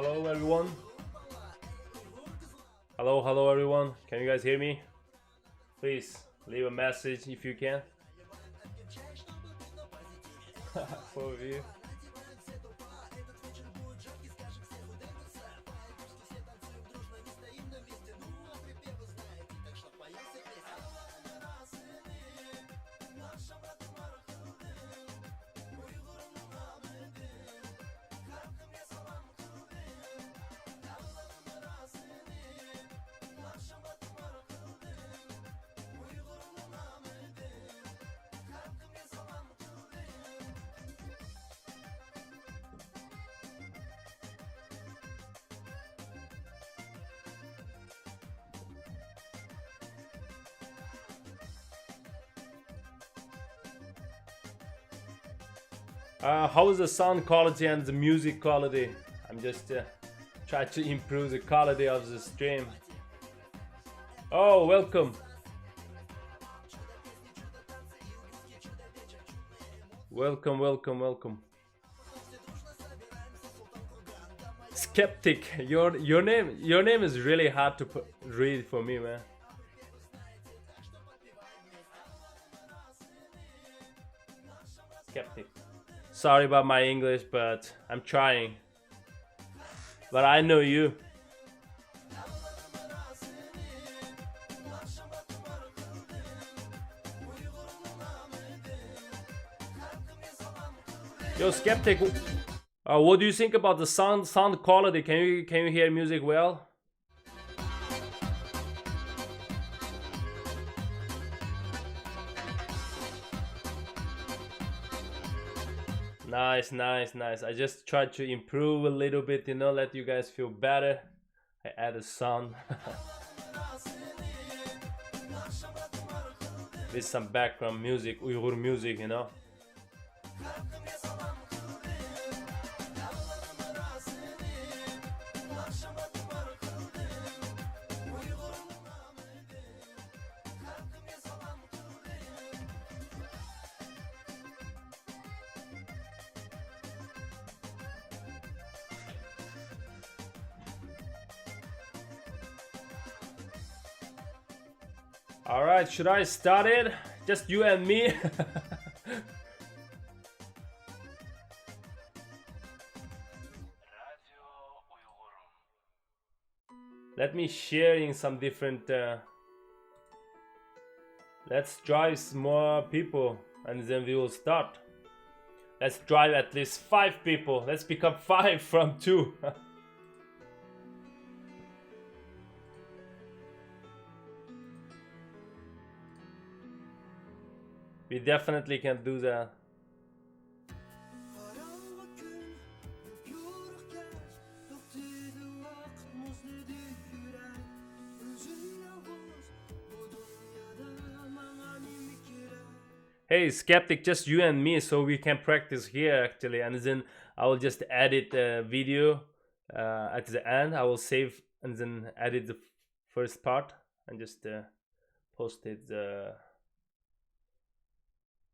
Hello everyone. Hello everyone. Can you guys hear me? Please leave a message if you can. For you. How is the sound quality and the music quality? I'm just trying to improve the quality of the stream. Oh, welcome. Welcome. Skeptic, your name is really hard to read for me, man. Skeptic. Sorry about my English, but I'm trying. But I know you. Yo, Skeptic, what do you think about the sound quality? Can you hear music well? Nice. I just tried to improve a little bit, you know, let you guys feel better. I added sound with some background music, Uyghur music, you know. Alright, should I start it? Just you and me? Let me share in some different... let's drive more people and then we will start. Let's drive at least 5 people. Let's pick up 5 from 2. We definitely can do that. Hey, Skeptic, just you and me, so we can practice here actually, and then I will just edit the video at the end. I will save and then edit the first part and just post it the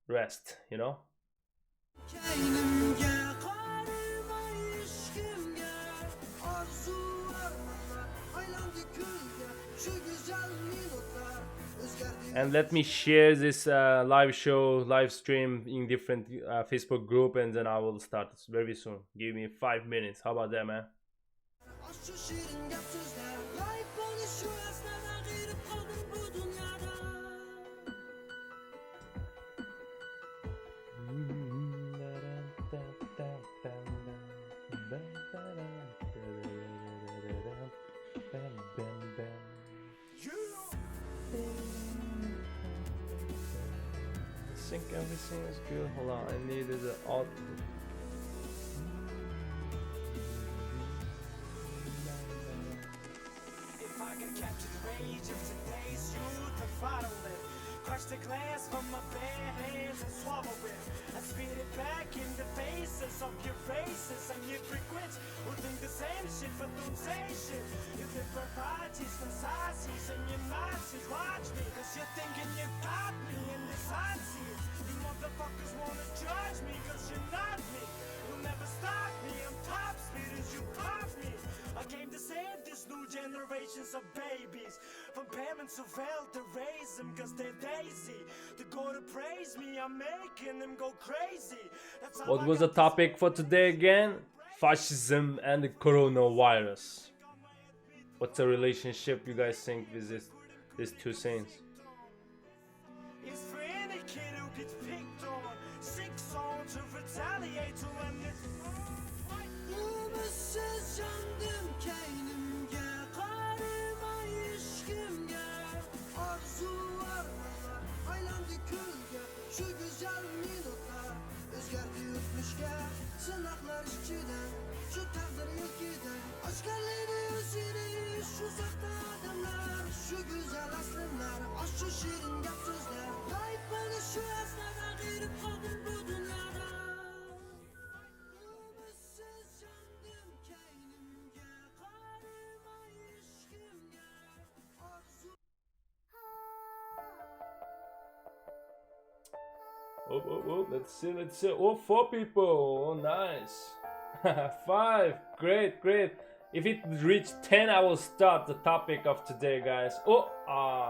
rest, you know. And let me share this live stream in different Facebook group, and then I will start very soon. Give me 5 minutes. How about that, man? I think everything is good. Hold on, I needed the alt. If I could capture the rage of today's youth and bottle it, crush the glass from my bare hands and swallow it. I spit it back in the faces of your races and your frequents who think the same shit but don't say shit. You different parties from sizes and your Nazis watch me, cause you're thinking you got me in this hot seat. You motherfuckers wanna judge me cause you're not me. You'll never stop me, I'm top speed as you pop me. this new generations of babies, from parents who failed to raise them cause they're lazy. To go to praise me, I'm making them go crazy. That's how What was the topic for today again? Fascism and the coronavirus. What's the relationship you guys think with these two things? It's for any kid who gets picked on, sick song to retaliate to when it's Umutsuz yandım kendimge, karıma ilişkimge. Arzular var, aylandı külge, şu güzel minutlar özgerdi yutmuşke. Sınaklar içiden, şu takdir ilkiden, askerleri özleri, şu sakta adımlar, şu güzel aslımlar, az şu şirin yap sözler. Layık bana şu esnada girip kaldım bu dünyada. Oh, let's see. Oh, 4 people. Oh, nice. 5. Great. If it reached 10, I will start the topic of today, guys.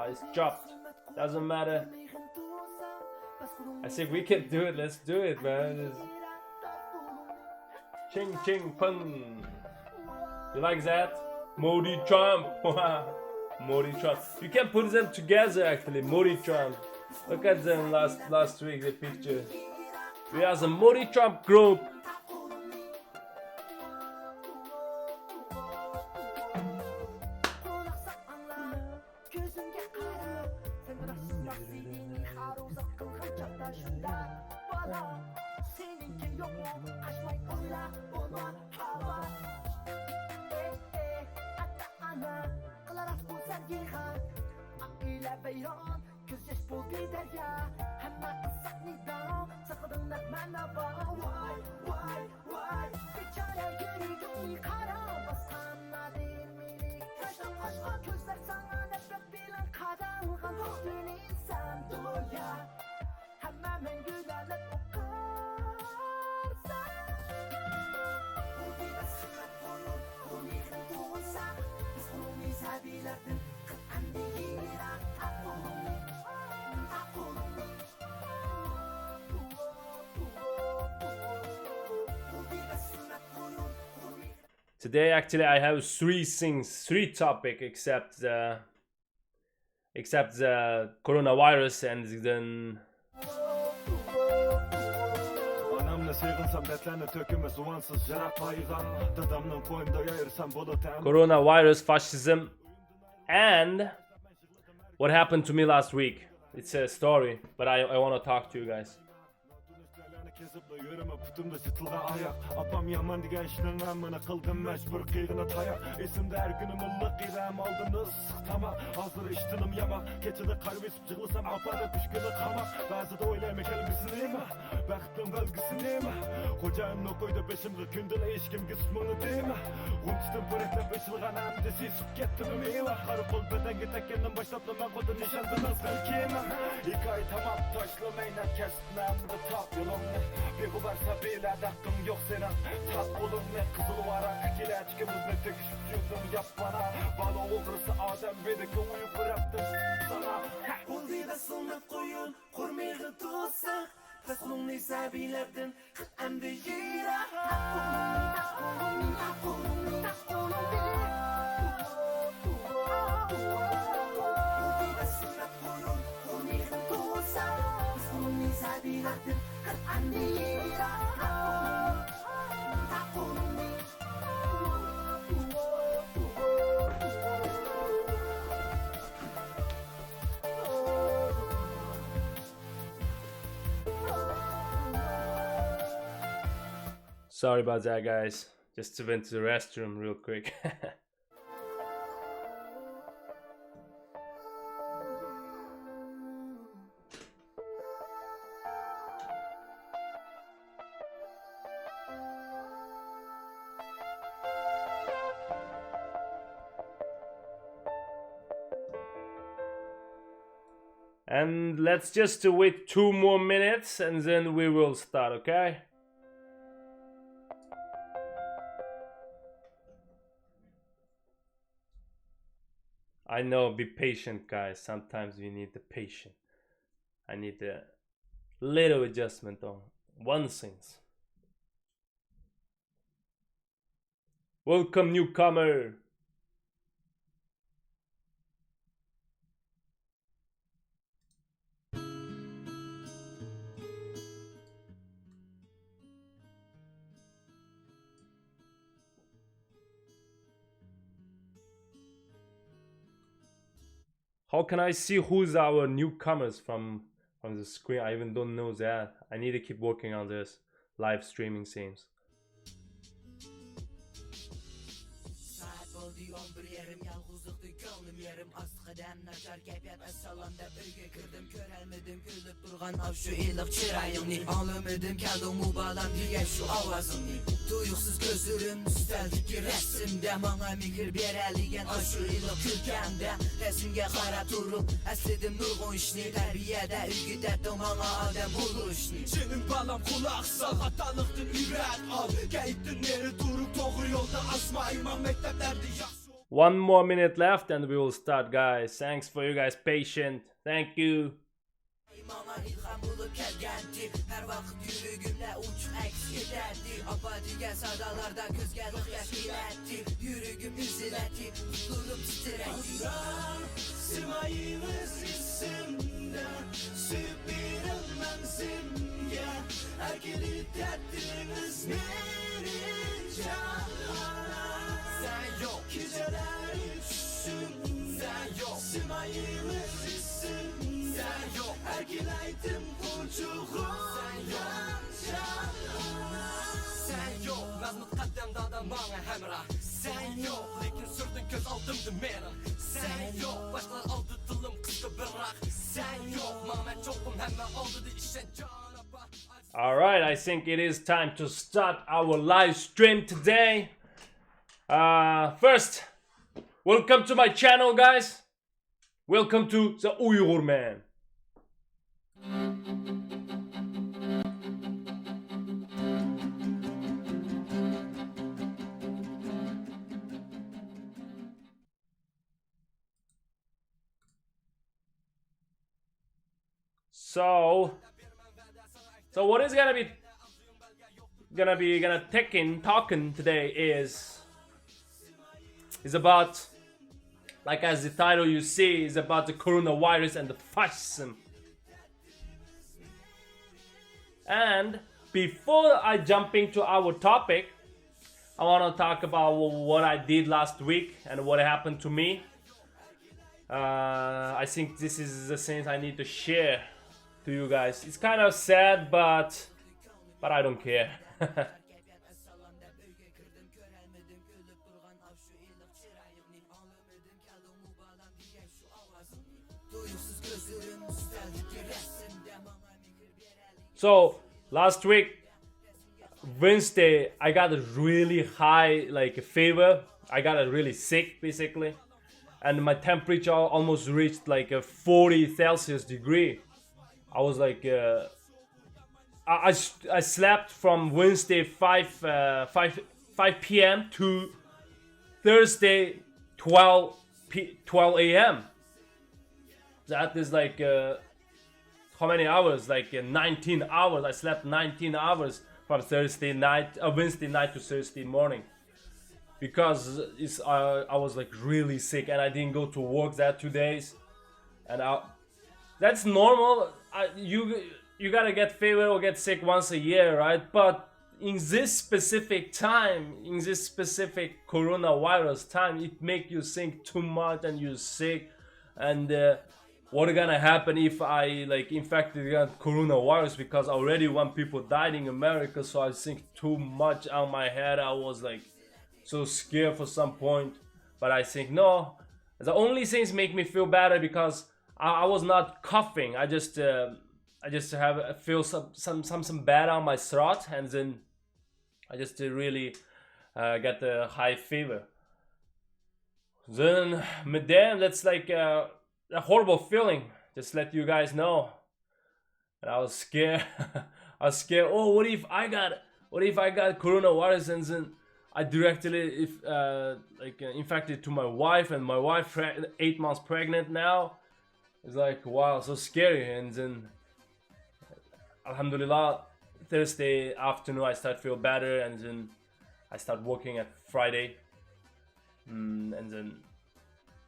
It's dropped. Doesn't matter. I think we can do it. Let's do it, man. Ching ching pung. You like that? Modi Trump. Modi Trump. You can put them together actually. Modi Trump. Look at them last week, the picture. We are the Modi Trump group. Today, actually, I have 3 topics, except the coronavirus and then coronavirus, fascism, and what happened to me last week. It's a story, but I want to talk to you guys. Kezipla yürüme putumda çıtılgan ayak. Apam yaman digen işinin amına kılgın mecbur kıygına tayak. Esimde her günüm ıllık irem aldınız sıktama. Hazır iştinim yamak. Keçide kalbesip çıkılsam apana püşkünü kamak. Bazı da oylayma kelbisini mi? Baktım belgisini mi? Kocayım no koydu beşimde kündüle işkim gısmını değil mi? Unçtum börekle beşilgan amde sisip gettim meyve. Karı kol beden gitekkendim başlattım ben kodu nişandınız belki mi? Hikaye tamam taşlamayla kestim amde tap yolumda. Bir kubarsa bile daktım yok senin. Tak olur ne kızıl varak. Kileçkimiz ne tekişip yüzüm yap bana. Bana olursa Adem bedeki uyu bıraktım sana. Oldu da sonat koyun, kurmayı tutsa. Tasmın neyse bilerdim, hem de yira. Sorry about that, guys. Just went to the restroom real quick. And let's just wait 2 more minutes and then we will start, okay? I know, be patient, guys. Sometimes we need the patience. I need a little adjustment on one thing. Welcome, newcomer. How can I see who's our newcomers from the screen? I even don't know that. I need to keep working on this live streaming things. Şu iliq çirayımni Ağlamadım keldim mubalam diye şu avazımni Duyuqsuz gözlerim üsteldiki resimde Mana mikir bereligen şu iliq külkende Resimge qarab turib əsledim nurgun işni Tərbiyədə ülgüdətdim mana adam buluşni Senin balam kulaq sal hatalıqdın ürək al Qəyibdin neri durub doğru yolda asma İmam məktəblərdə yaxşı 1 more minute left and we will start, guys. Thanks for you guys' patience. Thank you. Mana ilham bulup gəlgəndi Hər vaxt yürügümlə uçuq əks edərdi Abadiyə sadalarda göz gəlıq yaş ilətdi Yürügüm üzüləti, tuturum titrəkdi Simayımız isimdə Sübirəm mən simgə Ərgili dərdimiz merin cahana Sən yox, gecələr üçün Sən yox, simayımız isimdə Sen yok, ergileydim uçuğundan Sen yok, nazmut kaddem dağdan bana hemrah Sen yok, lekin sürdün göz aldımdı mera Sen yok, başkalar aldı dılım kıskı bırak Sen yok, mamen çokum hemen oldu da işen cana bak Alright, I think it is time to start our live stream today. First, welcome to my channel, guys. Welcome to the Uyghurman. So what is talking today is about, like as the title you see, is about the coronavirus and the fascism. And before I jump into our topic, I want to talk about what I did last week and what happened to me. I think this is the things I need to share to you guys. It's kind of sad, but I don't care. So last week, Wednesday, I got a really high fever. I got really sick basically, and my temperature almost reached like a 40 Celsius degree. I was like, I slept from Wednesday 5 p.m. to Thursday 12 a.m. That is like how many hours? Like 19 hours. I slept 19 hours from Wednesday night to Thursday morning, because I was like really sick and I didn't go to work that 2 days, and that's normal. You gotta get fever or get sick once a year, right? But in this specific time, in this specific coronavirus time, it make you think too much and you're sick, and what's gonna happen if I infected coronavirus, because already 1 people died in America. So I think too much on my head. I was like so scared for some point, but I think no, the only things make me feel better because I was not coughing. I just feel some bad on my throat, and then I just really get the high fever. Then damn, that's like a horrible feeling. Just let you guys know. And I was scared. I was scared. Oh, what if I got coronavirus, and then I directly infected to my wife, and my wife 8 months pregnant now. It's like, wow, so scary. And then alhamdulillah, Thursday afternoon I start feel better, and then I start working at Friday. And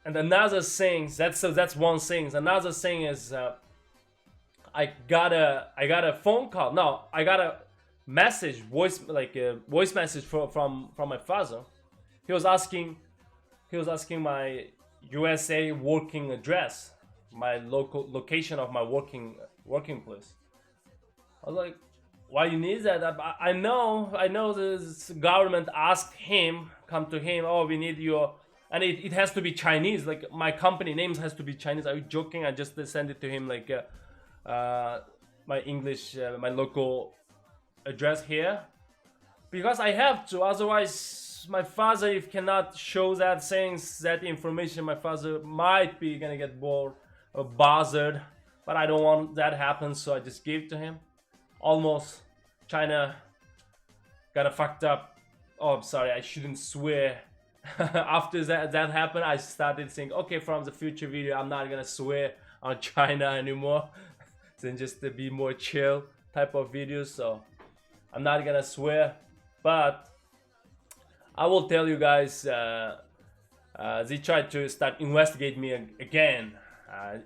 another thing, that's one thing. Another thing is I got a phone call. No, I got a message, voice message from my father. He was asking my USA working address, my location of my working place. I was like, why you need that? I know the government asked him, come to him, oh, we need your, and it has to be Chinese, like my company names has to be Chinese. Are you joking? I just sent it to him like my English, my local address here, because I have to, otherwise my father, if cannot show that things, that information, my father might be gonna get bored or bothered, but I don't want that happen, so I just gave it to him. Almost China got a fucked up. Oh, I'm sorry, I shouldn't swear. After that happened, I started saying, okay, from the future video I'm not gonna swear on China anymore. Then just to be more chill type of videos, so I'm not gonna swear, but I will tell you guys, they tried to start investigate me again.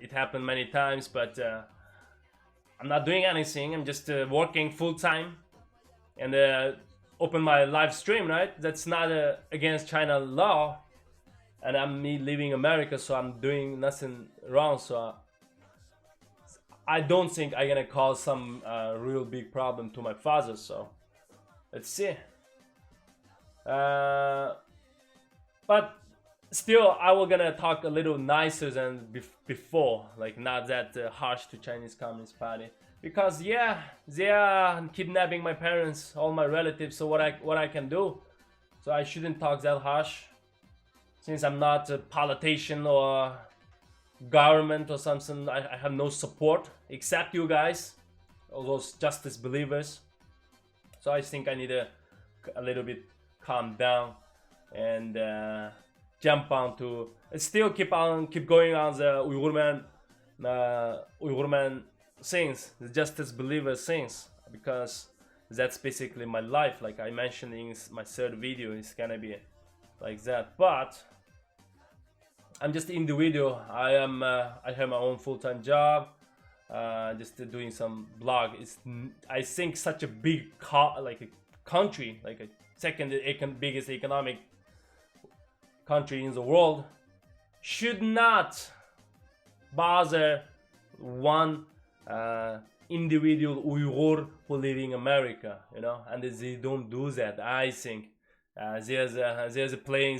It happened many times, but I'm not doing anything. I'm just working full time and open my live stream, right? That's not against China law, and I'm me leaving America, so I'm doing nothing wrong. So I don't think I'm gonna cause some real big problem to my father. So let's see. But still, I will gonna talk a little nicer than before, like not that harsh to Chinese Communist Party, because yeah, they are kidnapping my parents, all my relatives. So what I can do? So I shouldn't talk that harsh, since I'm not a politician or government or something. I have no support except you guys, all those justice believers. So I think I need a little bit calm down and jump on to still keep going on the Uyghurman things, the justice believer things, because that's basically my life. Like I mentioned in my third video, it's gonna be like that. But I'm just individual. I have my own full-time job, just doing some blog. It's, I think, such a big like a country, like a second biggest economic country in the world, should not bother one individual Uyghur who live in America, you know, and they don't do that. I think they're playing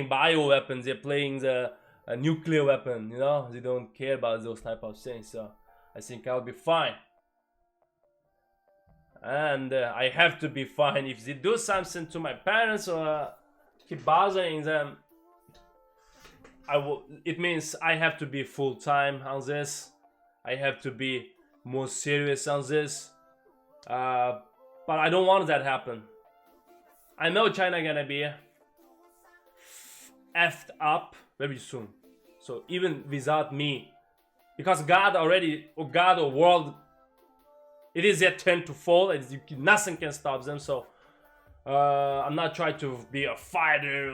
bioweapons, they're playing the nuclear weapon, you know. They don't care about those type of things. So I think I'll be fine, and I have to be fine if they do something to my parents or keep bothering them. It means I have to be full time on this. I have to be more serious on this. But I don't want that happen. I know China gonna be effed up very soon. So even without me, because God or world, it is their turn to fall, and nothing can stop them. So I'm not trying to be a fighter.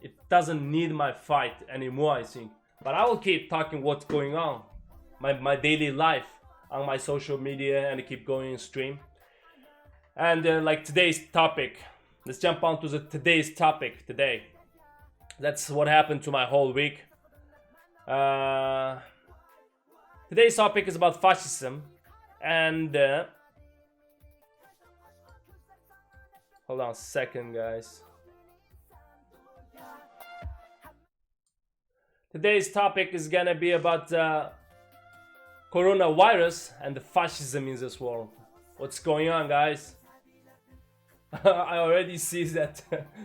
It doesn't need my fight anymore, I think. But I will keep talking what's going on, my daily life on my social media, and keep going stream. And like today's topic, let's jump on to today's topic today. That's what happened to my whole week. Today's topic is about fascism, and hold on a second, guys. Today's topic is gonna be about coronavirus and the fascism in this world. What's going on, guys? I already see that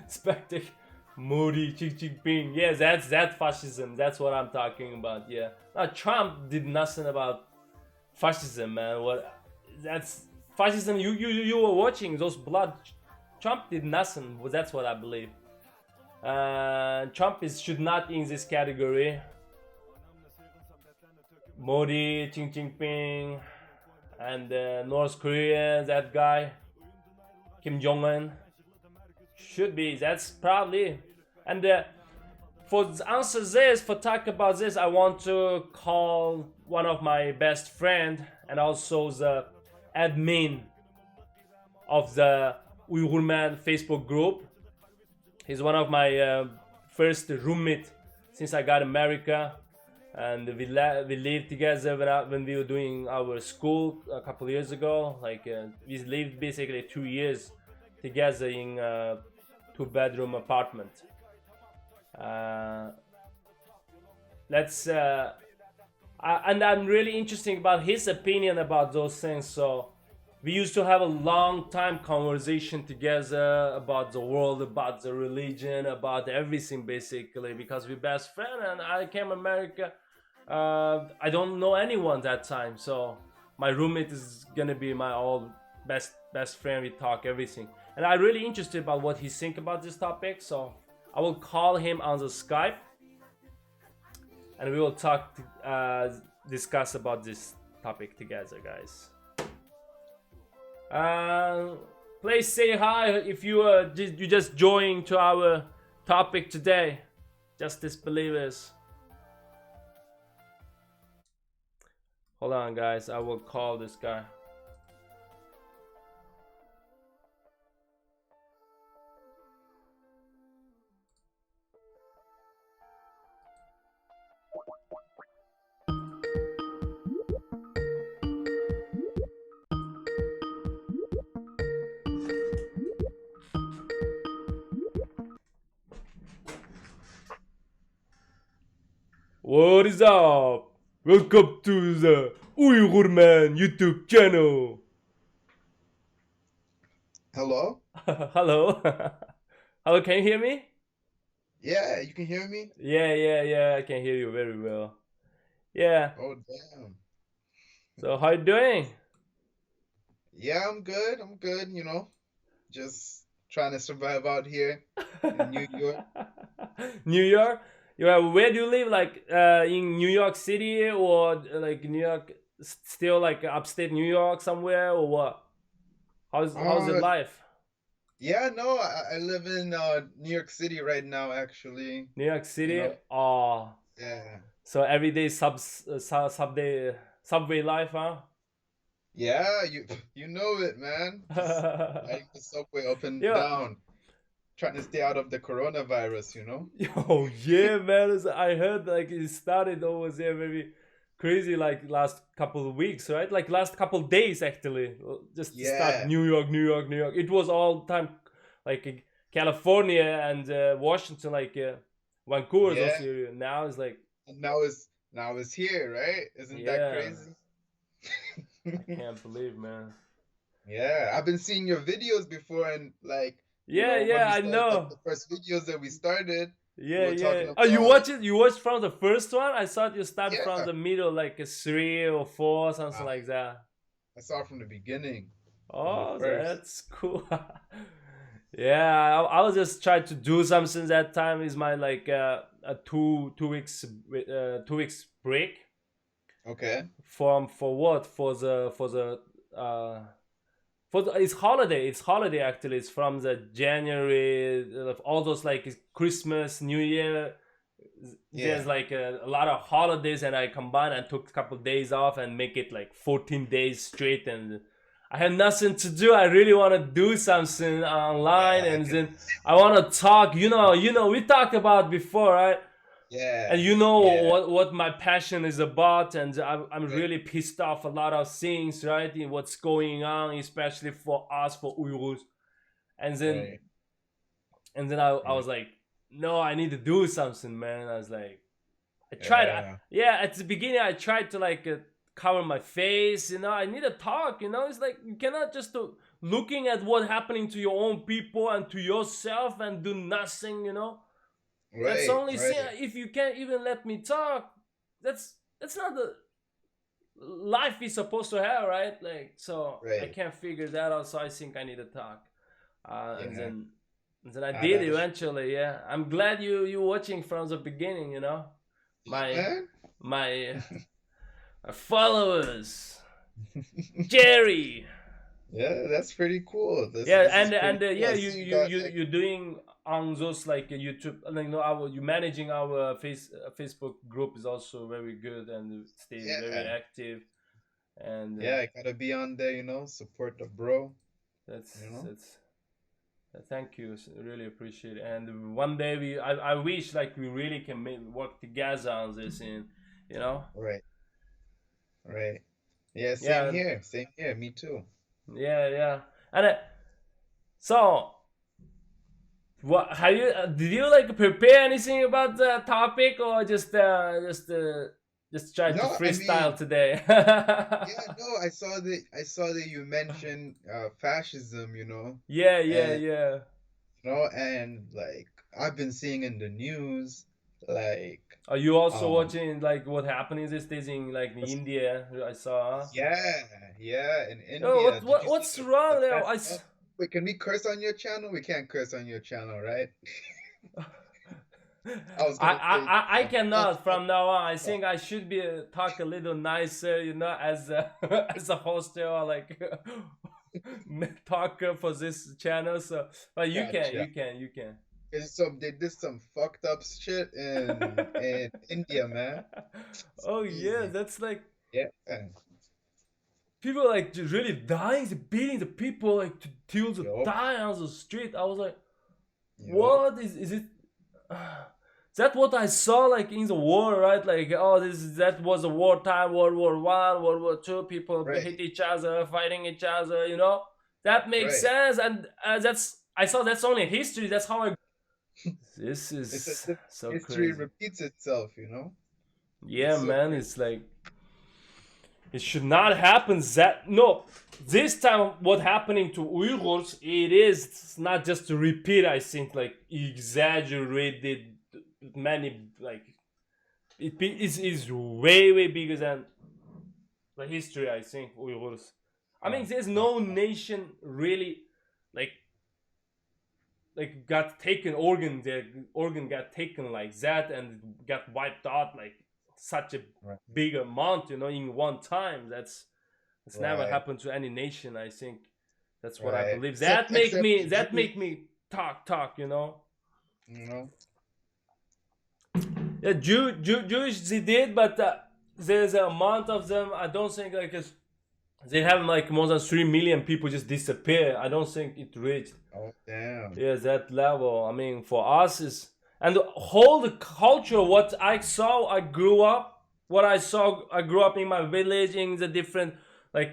spectacle. Modi, Xi Jinping. Yeah, that's fascism. That's what I'm talking about. Yeah. Now Trump did nothing about fascism, man. That's fascism. You were watching those blood Trump did nothing. Well, that's what I believe. Trump should not in this category. Modi, Xi Jinping, and North Korea, that guy, Kim Jong-un, should be. That's probably. And for answer this, for talk about this, I want to call one of my best friend and also the admin of the Uyghurman Facebook group. He's one of my first roommate since I got America, and we lived together when we were doing our school a couple of years ago. Like we lived basically 2 years together in a 2-bedroom apartment. And I'm really interested about his opinion about those things. So we used to have a long time conversation together about the world, about the religion, about everything basically, because we're best friends. And I came America, I don't know anyone that time, so my roommate is gonna be my all best friend. We talk everything, and I'm really interested about what he think about this topic. So I will call him on the Skype, and we will talk, discuss about this topic together, guys. Please say hi if you just joined to our topic today, Justice Believers. Hold on, guys, I will call this guy. What is up? Welcome to the Uyghurman YouTube channel. Hello? Hello. Hello, can you hear me? Yeah, you can hear me? Yeah, I can hear you very well. Yeah. Oh, damn. So how you doing? Yeah, I'm good, you know. Just trying to survive out here in New York. New York? Yeah, where do you live? Like in New York City, or like New York, still like upstate New York somewhere, or what? How's the life? Yeah, no, I live in New York City right now, actually. New York City? You know? Oh. Yeah. So everyday subway life, huh? Yeah, you know it, man. Just riding the subway up and Yeah. down. Trying to stay out of the coronavirus, you know? Oh yeah, man! I heard like it started over there maybe crazy like last couple of weeks, right? Like last couple of days actually. Just to start New York. It was all time like California and Washington, like Vancouver, Yeah. those area. Now it's like And now it's here, right? Isn't that crazy? I can't believe, man. Yeah, I've been seeing your videos before, and like, I know. Like, the first videos that we started. Yeah. Talking Oh, you about... watch it? You watched from the first one? I thought you started Yeah. from the middle, like a 3 or 4, something like that. I saw it from the beginning. Oh, first. that's cool. Yeah, I was just trying to do something that time. Is my like a two weeks break. Okay. For what? For it's holiday. It's holiday actually. It's from the January, all those like Christmas, New Year. Yeah. There's like a lot of holidays, and I combined and took a couple of days off and make it like 14 days straight. And I had nothing to do. I really want to do something online, Yeah, and then I want to talk. You know, we talked about before, right? Yeah. And you know Yeah. what my passion is about, and I'm Right. really pissed off a lot of things, right? In what's going on, especially for us, for Uyghurs. And then Right. I was like, no, I need to do something, man. I was like, I tried. Yeah. At the beginning, I tried to like cover my face. I need to talk. It's like you cannot just looking at what happening to your own people and to yourself and do nothing. That's the only thing. If you can't even let me talk, that's not the life we're supposed to have, right? Like, so I Right. can't figure that out. So I think I need to talk. And Yeah. then I Ah, did that is eventually. Yeah, I'm glad you watching from the beginning. You know, yeah, my man. my followers, Jerry. Yeah, that's pretty cool. This Yeah, this is pretty cool. yeah, I see you got like you're doing on those like YouTube. Like, you know, our you managing our Facebook group is also very good and stay very yeah, active. And yeah. I gotta be on there, you know, support the bro, that's you know. that's thank you, really appreciate it. And one day I wish like we really can work together on this, and you know, Right, right. Yeah, same yeah, here. Same here. Me too. yeah. And so what have you? Did you like prepare anything about the topic, or just try to No, I freestyle mean, today? yeah, no, I saw that you mentioned fascism, you know, and Yeah. and like I've been seeing in the news, like Are you also um watching like what happening these days in like India? I saw. yeah, yeah, in Oh, India. Did you see what's the wrong there? festival? Wait, can we curse on your channel? We can't curse on your channel, right? I was gonna say I fuck, cannot fuck, from now on. I fuck. think I should be talk a little nicer, you know, as a as a host or like talker for this channel. So, but Gotcha. you can. They did some fucked up shit in India, man. It's Oh yeah, crazy. that's like Yeah. people like really dying, beating the people like to till to Yup. die on the street. I was like, Yup. what is it? That what I saw like in the war, right? Like, oh, that was a wartime, World War I, World War II. People Right. hit each other, fighting each other. You know, that makes Right. sense, and that's I saw that's only history. That's how I. This It's as is if so history crazy. repeats itself, you know? Yeah, It's so man, crazy. it's like it should not happen. That no, this time what happening to Uyghurs, it is not just to repeat. I think like exaggerated many like is way bigger than the history. I think Uyghurs. I mean, Wow. there's Wow. no nation really like got taken their organ got taken like that and got wiped out like such a Right. big amount, you know, in one time. That's never Right. happened to any nation. I think that's what I Right. believe. Except except the That Jews, make me talk, you know. you know? Yeah, Jewish they did, but there's an amount of them. I don't think like they have like more than 3 million people just disappear. I don't think it reached Oh damn. that level. I mean, for us is and the whole the culture. What I saw, I grew up. What I saw, I grew up in my village in the different like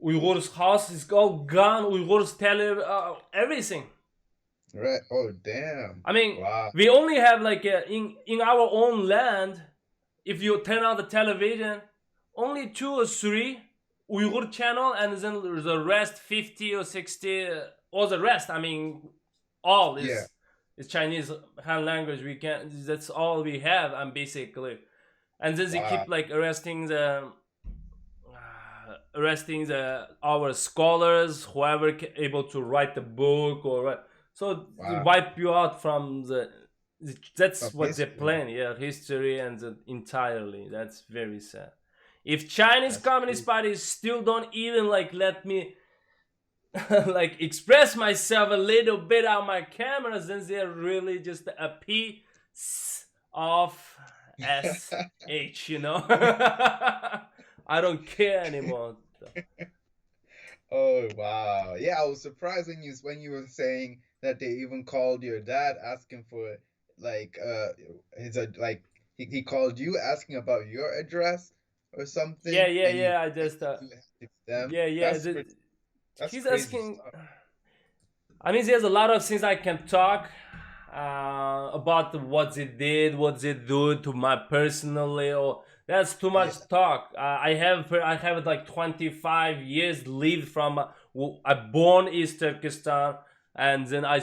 Uyghurs house is all gone. Uyghurs everything. Right. Oh damn. I mean, Wow. we only have like in our own land. If you turn on the television, only 2 or 3 Uyghur channel, and then the rest 50 or 60, all the rest. I mean, all Yeah. is Chinese Han language. We can. That's all we have, and basically, and then they Wow. keep like arresting our scholars, whoever able to write the book or so they Wow. wipe you out from that's Of what they history. plan. Yeah, history and entirely. That's very sad. If Chinese That's Communist crazy. Party still don't even like let me like express myself a little bit on my cameras, then they're really just a piece of sh, you know. I don't care anymore. Oh wow. Yeah, I was surprised when you were saying that they even called your dad asking for like his like he called you asking about your address or something and you Yeah. I just directed you to them. yeah. That's He's crazy asking. stuff. I mean, there's a lot of things I can talk about what they did, what they do to my personally. Or that's too Yeah. much talk. I have like 25 years lived from. I born East Turkestan, and then I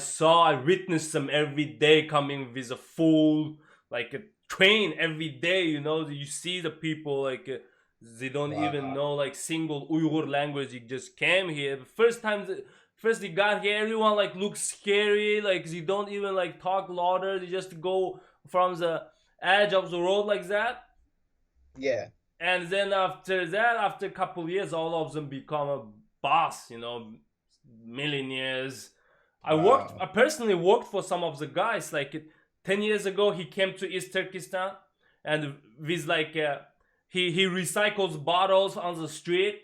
witnessed them every day coming with a full like a train every day. You know, you see the people like. They don't even Wow. know like single Uyghur language. You just came here. first they got here, everyone like looks scary, like they don't even like talk louder, they just go from the edge of the road like that. Yeah. And then after that, after a couple of years, all of them become a boss, millionaires. I personally worked for some of the guys. Like 10 years ago, he came to East Turkestan, and with like he recycles bottles on the street,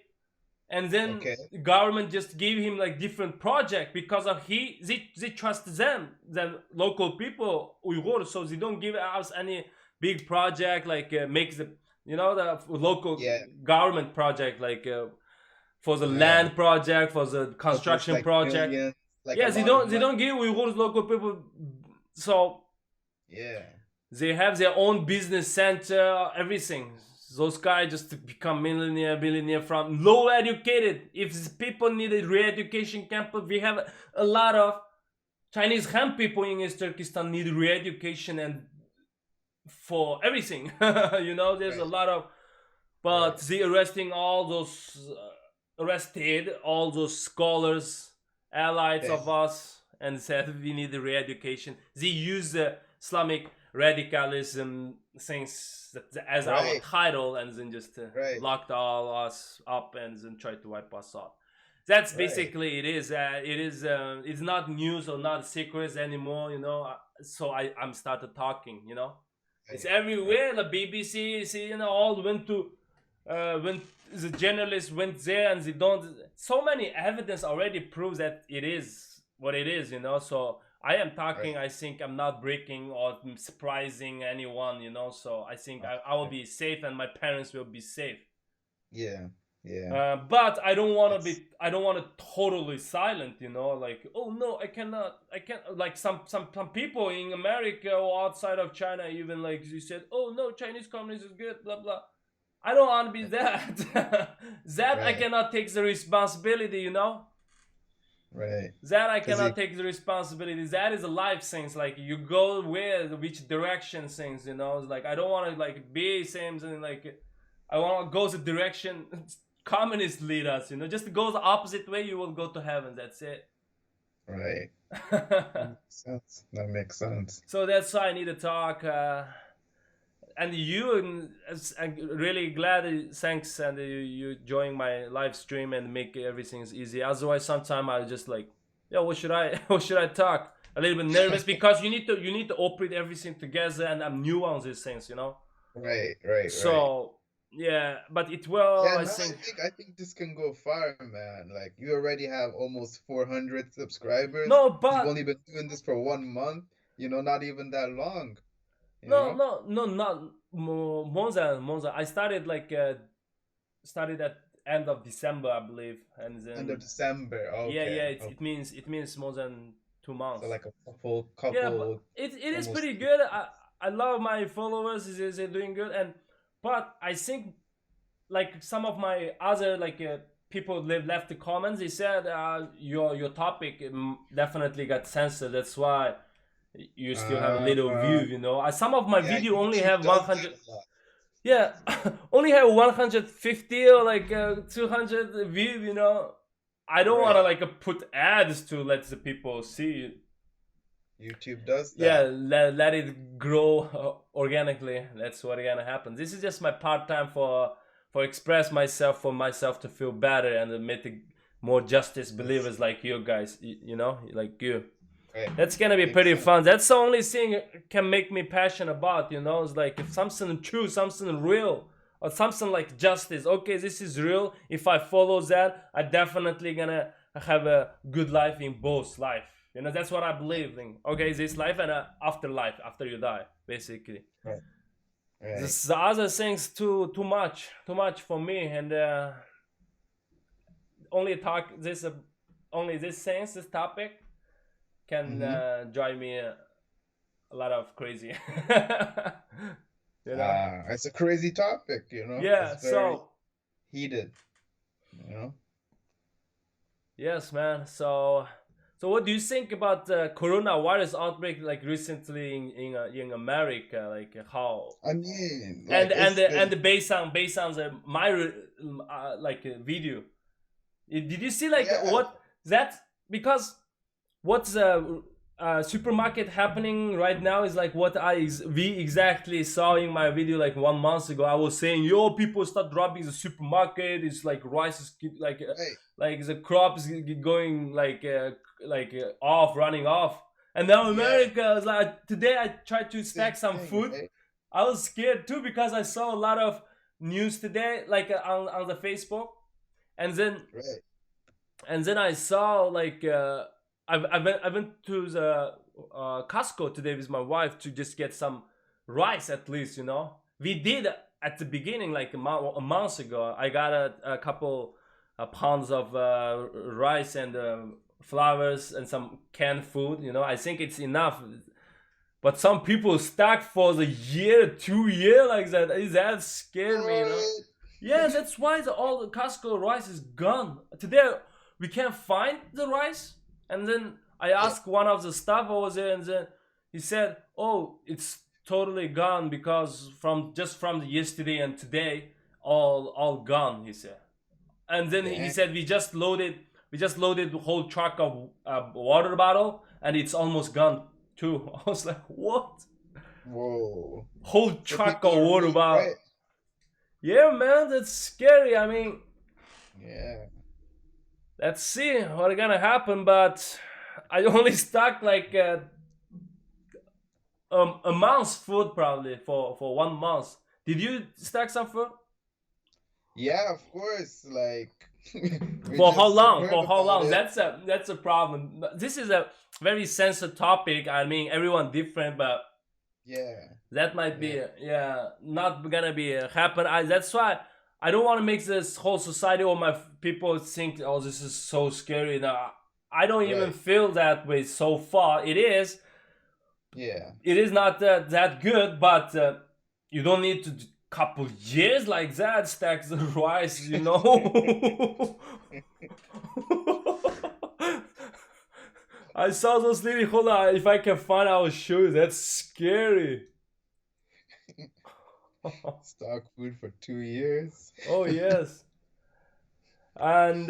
and then the government just gave him like different project because of they trust them, the local people, Uyghurs, so they don't give us any big project like makes the the local government project like for the land project, for the construction project. Millions, like Yes, they don't give Uyghurs local people, so they have their own business center, everything. Those guys just become billionaire from low educated. If people need a re-education campus, we have a lot of Chinese Han people in East Turkestan need re-education and for everything. There's a lot of, but they arrested all those scholars, allies of us, and said we need the re-education. They use the Islamic radicalism things as our title, and then just locked all us up and then try to wipe us out. That's basically it is. It's not news or not secrets anymore. So I'm started talking. It's everywhere. The BBC, all went to when the journalists went there, and they don't. So many evidence already proves that it is what it is. So I am talking. I think I'm not breaking or surprising anyone. So I think I will be safe, and my parents will be safe. Yeah. But I don't want to be. I don't want to totally silent. Like, oh no, I can't. Like some people in America or outside of China, even like you said, oh no, Chinese communism is good, blah blah. I don't want to be that. I cannot take the responsibility. Right. That I cannot take the responsibility. That is a life things. Like you go which direction things. It's like I don't want to like be same thing. Like I want to go the direction communists lead us. Just go the opposite way, you will go to heaven. That's it. Right. That makes sense. So that's why I need to talk. And I'm really glad. Thanks, and you join my live stream and make everything easy. Otherwise, sometimes I just like, what should I talk? A little bit nervous because you need to operate everything together, and I'm new on these things, Right. So yeah, but it will. Yeah, I think this can go far, man. Like you already have almost 400 subscribers. No, but you've only been doing this for 1 month. Not even that long. No, not more than. I started at end of December, I believe, and then end of December. Okay. It means more than 2 months. So like a couple. Yeah, but it is pretty good. I love my followers. They're doing good, but I think like some of my other people left the comments. They said your topic definitely got censored. That's why you still have a little view, Some of my video only have 100. Yeah, only have 150 or 200 views, I don't want to put ads to let the people see. YouTube does that. Yeah, let it grow organically. That's what gonna happen. This is just my part time for express myself, for myself to feel better and make more justice believers like you guys, like you. Right. That's gonna be pretty fun. That's the only thing can make me passionate about, It's like if something true, something real, or something like justice. Okay, this is real. If I follow that, I definitely gonna have a good life in both life. That's what I believe in. Okay, this life and afterlife, after you die, basically. Right. The other things too much for me, and only this things, this topic can drive me a lot of crazy. It's a crazy topic, Yeah, it's very heated, Yes, man. So what do you think about the coronavirus outbreak, recently in America, how? I mean, and based on my video, did you see what that because what's the supermarket happening right now is like what we exactly saw in my video like 1 month ago. I was saying, yo, people start dropping the supermarket. It's like rice is like Right. like the crops going like off, running off. And now America is like, today I tried to stack some food. Right? I was scared too because I saw a lot of news today, like on the Facebook, and then Right. I saw like I went to the Costco today with my wife to just get some rice at least, you know. We did at the beginning like a month ago. I got a couple pounds of rice and flowers and some canned food, you know. I think it's enough. But some people stack for the year, 2 year like that. That scared me, you know. What? Yeah, that's why all the Costco rice is gone. Today we can't find the rice. And then I asked one of the staff over there, and then he said, "Oh, it's totally gone because from the yesterday and today, all gone." He said, and then he said, "We just loaded the whole truck of water bottle, and it's almost gone too." I was like, "What? Whoa. Whole So truck people of are water really bottle?" right. Yeah, man, that's scary. I mean, Yeah. let's see what's gonna happen, but I only stocked like a month's food probably for 1 month. Did you stack some food? Yeah, of course. Like we For how just long? heard For how about long? it. That's a problem. This is a very sensitive topic. I mean, everyone different, but Yeah. that might be not gonna be happen. That's why I don't want to make this whole society or my people think, oh, this is so scary. Now I don't even Right. feel that way so far. It is not that good, but you don't need to couple years like that stack the rice, you know. I saw those lady. Hold on, if I can find, I will show you. That's scary. Stock food for 2 years. Oh yes. And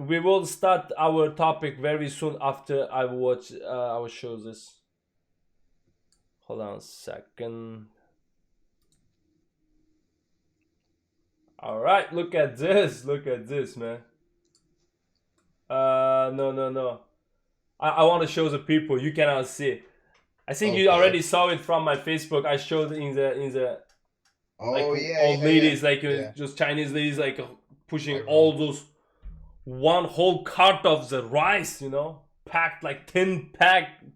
we will start our topic very soon after I watch. I will show this. Hold on a second. All right, look at this. Look at this, man. No. I want to show the people. You cannot see. I think you Okay. already saw it from my Facebook. I showed in the Oh like yeah, old yeah, ladies, yeah. like Yeah. just Chinese ladies, like pushing Like all those one whole cart of the rice, you know, packed like 10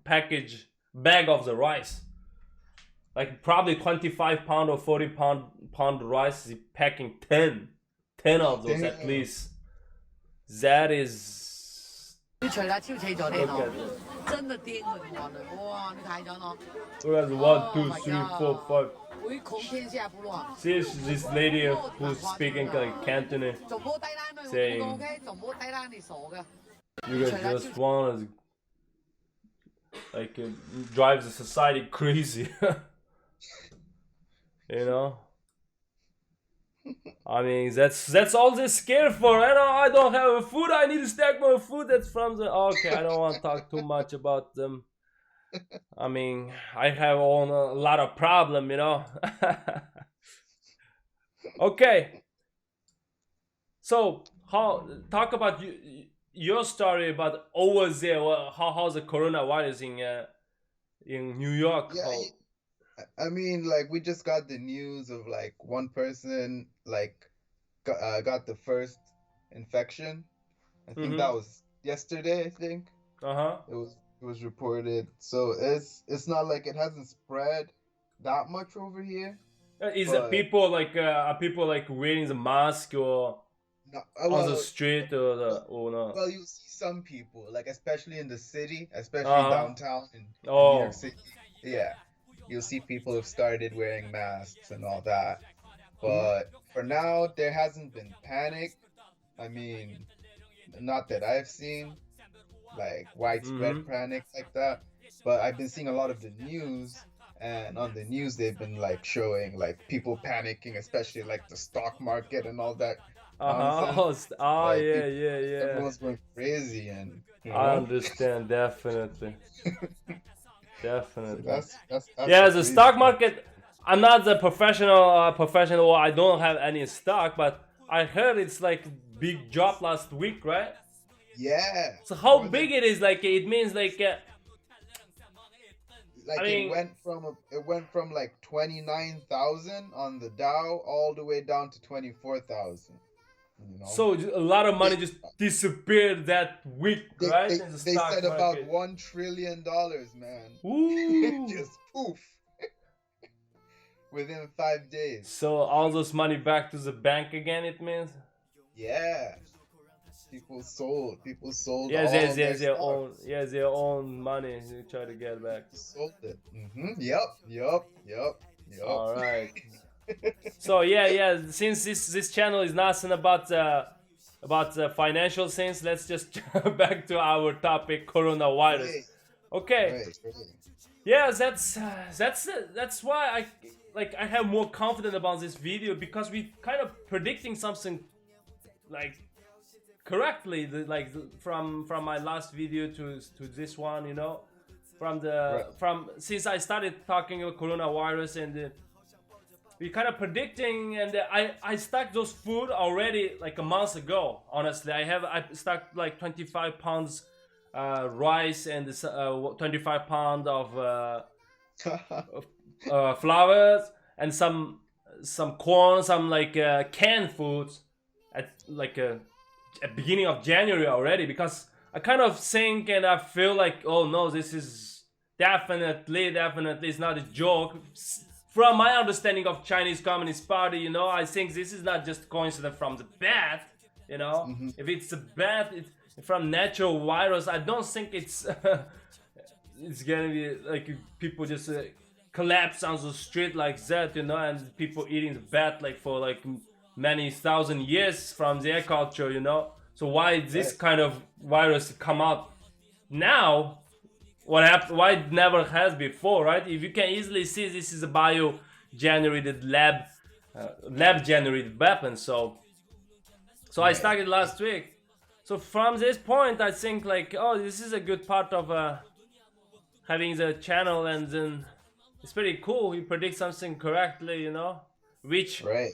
package bag of the rice, like probably 25 pound or 40 pound rice. Is packing 10 of those at Damn. least. That is. 你除啦超似咗 Look 呢 at 度， this. 真係癲啊！點講咧？哇！你睇咗咯， Look at this. 1, 2, 3, 4, 5. 會恐天下不亂。 See this lady who's speaking like Cantonese. 做冇低單咪 Saying- 我 OK，做冇低單你傻嘅。 You guys just want to like drive the society crazy. You know. I mean, that's all they're scared for. I don't have food. I need to stack more food. That's from the. Okay, I don't want to talk too much about them. I mean, I have a lot of problem, you know. Okay. So, talk about your story about over there. How's the coronavirus in New York? Yeah, I mean, like we just got the news of like one person like got the first infection. I think that was yesterday, I think. Uh-huh. It was reported. So it's not like it hasn't spread that much over here. Is But- people like are people like wearing the mask or No, on the street or no? well, you see some people, like especially in the city, especially Uh-huh. downtown in New Oh. York City. Yeah, you'll see people have started wearing masks and all that. But for now, there hasn't been panic. I mean, not that I've seen, like widespread panic like that. But I've been seeing a lot of the news, and on the news they've been like showing like people panicking, especially like the stock market and all that nonsense. Oh, Like, yeah, people, yeah, yeah. everyone's going crazy, and you I know. understand, definitely. So Definitely. that's Yeah, the the crazy stock part. market. I'm not the professional, or I don't have any stock, but I heard it's like big drop last week, right? Yeah, So how more big than it is? Like it means like like I mean, it went from like 29,000 on the Dow all the way down to 24,000. You know, so a lot of money they just disappeared that week, they right? they, In the they stock said about market. $1 trillion, man. Ooh. Just poof within 5 days. So all those money back to the bank again. It means. Yeah, people sold Yes, all yes, of their yes, their stock. own, yes, their own money. You try to get back. Sold it. Yep. All right. So yeah. Since this channel is nothing about financial things, let's just jump back to our topic, coronavirus. Right, Okay. right. Yeah, that's why I have more confidence about this video, because we kind of predicting something like correctly, from my last video to this one, you know, from since I started talking about coronavirus, and we kind of predicting, and I stocked those food already like a month ago. Honestly, I stocked like 25 pounds rice and 25 pounds of flowers, and some corn, some like canned foods at like at beginning of January already, because I kind of think and I feel like, oh no, this is definitely it's not a joke. From my understanding of Chinese Communist Party, you know, I think this is not just coincidence from the bad, you know. If it's a bad, it's from natural virus, I don't think it's it's gonna be like people just collapse on the street like that, you know, and people eating the bat like for like many thousand years from their culture, you know. So why this kind of virus come out now? What happened? Why it never has before, right? If you can easily see, this is a bio-generated lab generated weapon. So I started last week. So from this point, I think like, oh, this is a good part of having the channel, and then it's pretty cool. You predict something correctly, you know, which Right.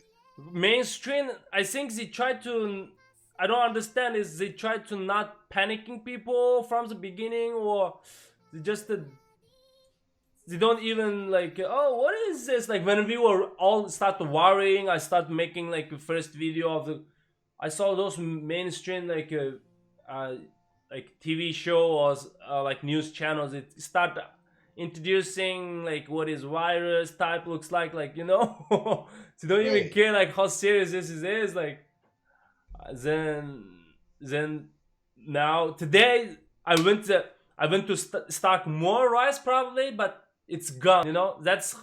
mainstream, I think they try to, I don't understand, is they try to not panicking people from the beginning, or they just they don't even like, oh, what is this? Like when we were all start worrying, I start making like the first video of the, I saw those mainstream like TV show or like news channels, it start introducing like what is virus type looks like, you know. So don't even care like how serious this is like. Then now today I went to stock more rice probably, but it's gone, you know. That's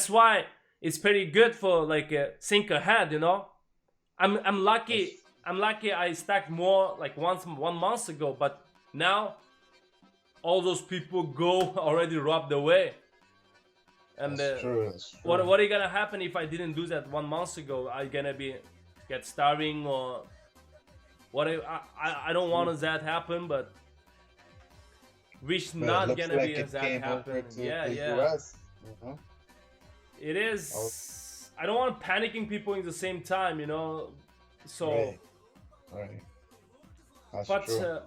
why it's pretty good for like think ahead, you know. I'm lucky I stacked more like 1 month ago, but now all those people go already robbed away. And That's true. what are gonna happen if I didn't do that 1 month ago? I gonna get starving, or what? I don't want that happen, but wish But it not looks gonna like be it that came happen. over to Yeah, the yeah. US, you know? It is. I don't want panicking people in the same time, you know. So, Right. That's but true.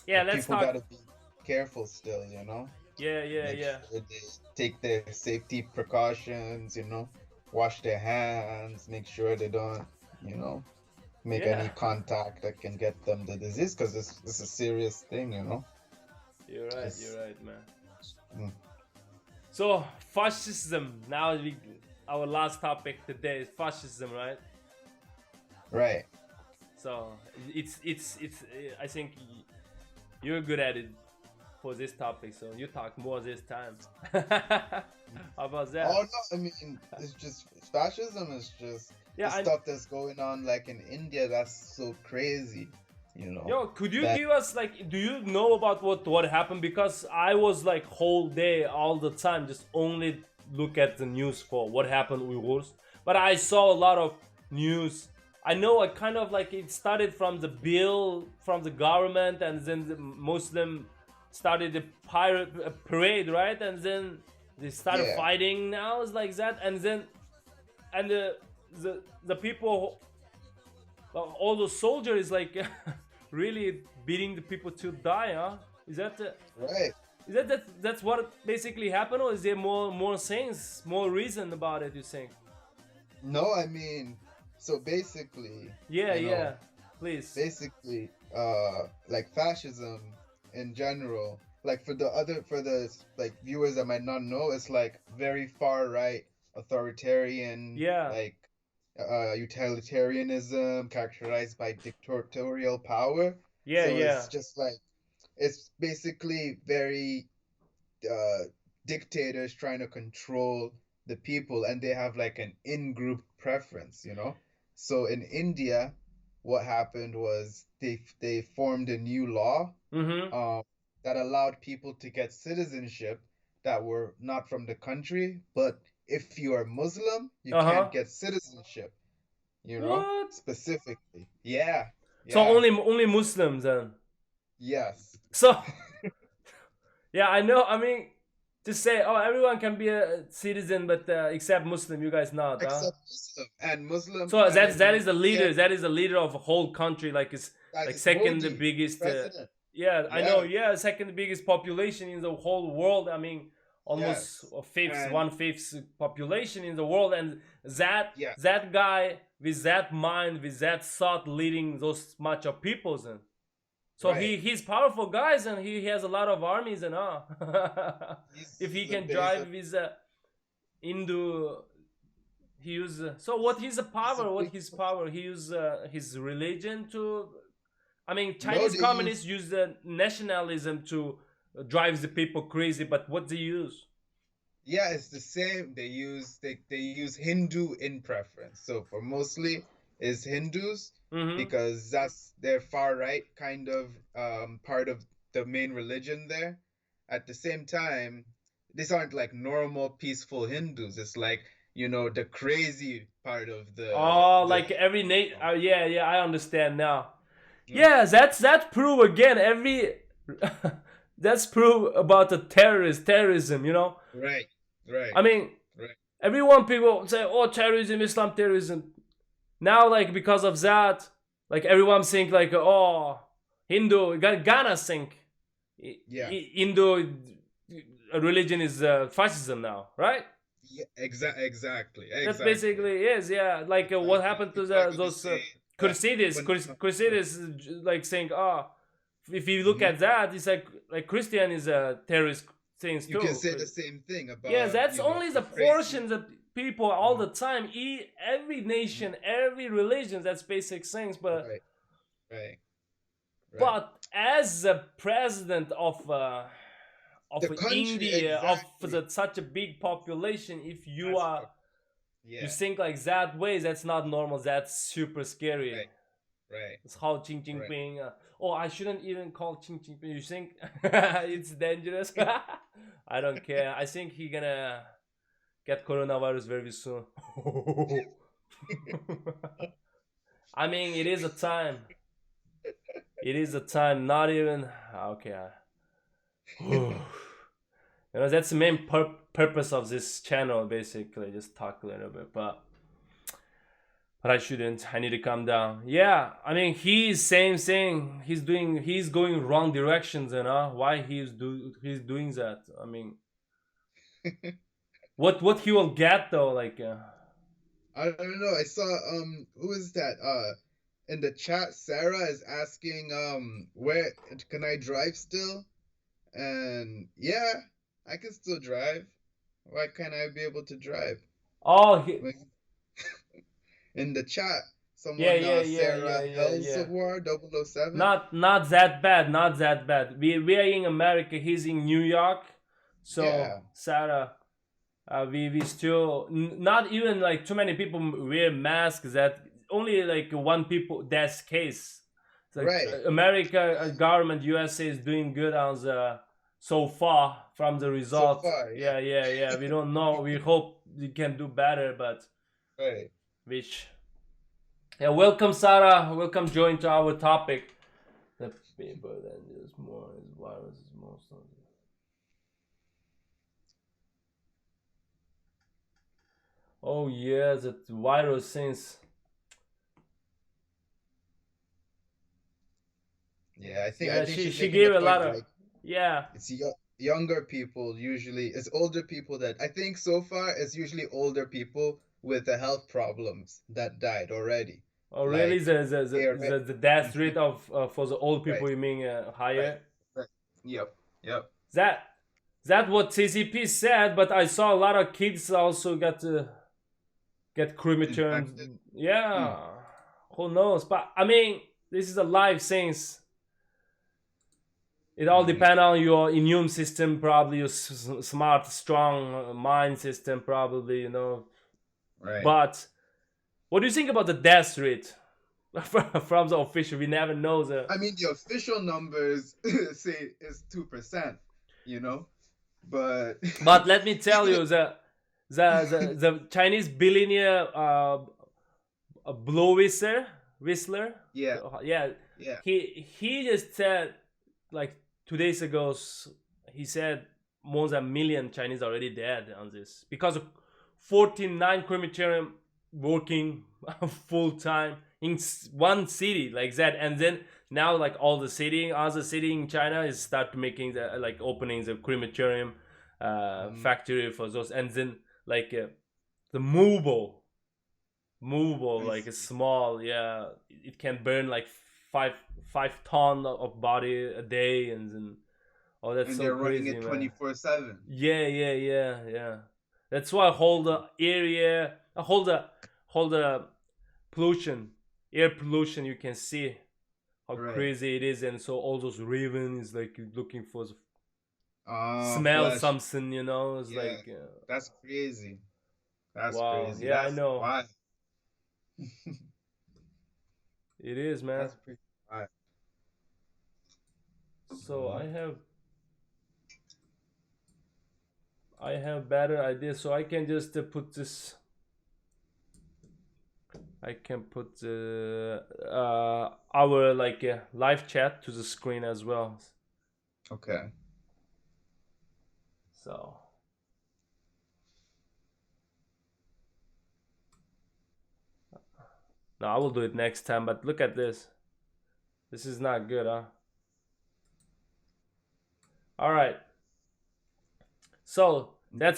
yeah, But let's people talk. gotta be careful still, you know? Yeah. Make sure they take their safety precautions, you know? Wash their hands, make sure they don't, you know, make Yeah. any contact that can get them the disease, because it's a serious thing, you know? You're right. Yes. You're right, man. Mm. So fascism. Now our last topic today is fascism, right? Right. So it's I think you're good at it for this topic, so you talk more this time. How about that? Oh no, I mean, it's just fascism is just Yeah, the stuff that's going on like in India. That's so crazy, you know. Yo, could you that- give us like, do you know about what happened? Because I was like whole day, all the time, just only look at the news for what happened with Uyghurs. But I saw a lot of news. I know I kind of like it started from the bill from the government, and then the Muslim started the pirate parade, right? And then they started Yeah. fighting. Now it's like that, and then and the people, all the soldiers is like really beating the people to die, huh? Is that Right. is that's what basically happened, or is there more things, more reason about it? You think? No, I mean, so basically, Yeah, you know, yeah. Please. basically, like fascism in general, like for the like viewers that might not know, it's like very far right authoritarian, Yeah. like utilitarianism characterized by dictatorial power. Yeah, So yeah. it's just like it's basically very dictators trying to control the people, and they have like an in-group preference, you know. So in India, what happened was they formed a new law Mm-hmm. that allowed people to get citizenship that were not from the country, but if you are Muslim, you Uh-huh. can't get citizenship, you know, What? specifically. Yeah, So yeah, only Muslims then. yes. So yeah, I know. I mean, to say, oh, everyone can be a citizen, but except Muslim, you guys not, huh? Except Muslim and Muslim. So I that mean, is the leader. yeah, That is the leader of a whole country. Like it's that like is second Modi, biggest. president. Yeah, I know. Yeah, Yeah, second biggest population in the whole world. I mean, almost yes, a fifth, and 1/5 population in the world, and yeah, that guy with that mind, with that thought, leading those much of peoples, and so right. he's powerful guys, and he has a lot of armies, and if He's he the can base drive with Hindu, he use so what his he's a power? What big his power? He use his religion to. I mean, no, Chinese they communists use use the nationalism to drive the people crazy, but what they use? yeah, it's the same. They use Hindu in preference. So for mostly is Hindus Mm-hmm. because that's their far right kind of part of the main religion there. At the same time, these aren't like normal peaceful Hindus. It's like, you know, the crazy part of Oh, the like every nation. Hindu. Yeah, yeah, I understand now. Yeah. Yeah, that prove again every. That's prove about the terrorism. You know. Right, right, I mean, right. everyone people say, oh, terrorism, Islam terrorism. Now, like because of that, like everyone think like, oh, Hindu, Ghana think Yeah. Hindu religion is fascism now, right? Yeah, exactly, That exactly, basically is, yeah. Like what exactly. happened to People are gonna those say that Crusaders? when Crusaders like saying, oh, if you look Mhm. at that, it's like Christian is a terrorist things you can too. say the same thing Yeah, about, that's you know, only the the crazy. portions that people all the time. Every nation, every religion, that's basic things. But Right, right, right. but as a president The of country, India, of exactly. such a big population, if you That's are what, you yeah, think like that way, that's not normal. That's super scary. right, right, It's how Xi right. Jinping. Oh, I shouldn't even call Xi Jinping. You think it's dangerous? I don't care. I think he gonna get coronavirus very soon. I mean, it is a time. It is a time. Not even okay. You know, that's the main purpose of this channel. Basically, just talk a little bit, but I shouldn't. I need to calm down. Yeah, I mean, he's same thing. He's going wrong directions, you know. Why he's doing that? I mean, what he will get though? Like, I don't know. I saw who is that? In the chat, Sarah is asking where can I drive still? And yeah, I can still drive. Why can't I be able to drive? oh, Like, in the chat, yeah, someone yeah, yeah, yeah, Sarah yeah, yeah. Hellsawar 007. Not that bad. Not that bad. We are in America. He's in New York. So Yeah, Sarah, we still not even like too many people wear masks. That only like one people. That's case. It's like right. America government USA is doing good on the so far from the So result. far, Yeah, yeah. yeah, yeah. We don't know. We hope we can do better, but Right. which Yeah, welcome Sarah. Welcome join to our topic. The people then there's more is virus is most of it. Oh yeah, that virus since Yeah, I think yeah she's she making the gave a lot point of like yeah. it's younger people usually. It's older people that I think so far it's usually older people with the health problems that died already. Oh really? Like they are The death Mhm. rate of for the old Right, people you mean right, higher? right. Yep, yep. That that what CCP said, but I saw a lot of kids also got to get Infected. crematorium. Mm. Yeah, who knows? But I mean, this is a live things. It all Hmm. depends on your immune system, probably your smart, strong mind system, probably you know. Right. But what do you think about the death rate from the official? We never know the. I mean, the official numbers say it's 2%, you know, but But let me tell even you, the Chinese billionaire Blow Whistler, yeah, yeah, yeah, he just said like 2 days ago, he said more than a million Chinese already dead on this because of 49 crematorium working full time in one city like that, and then now like all the city, other city in China is start making the like opening the crematorium mhm, factory for those, and then like the movable I like a see. small yeah it can burn like five 5 ton of body a day, and then oh that's And so they're running crazy it man. 24/7. Yeah. That's why whole the area whole the pollution, air pollution, you can see how Right. crazy it is, and so all those ravens like looking for Ah, smell flesh. something, you know, it's Yeah, like that's crazy. That's wow, crazy. yeah I That's know why. it is man. That's pretty why. So I have better ideas, so I can just put this. I can put our like live chat to the screen as well. Okay. So no, I will do it next time. But look at this. This is not good, huh? All right. So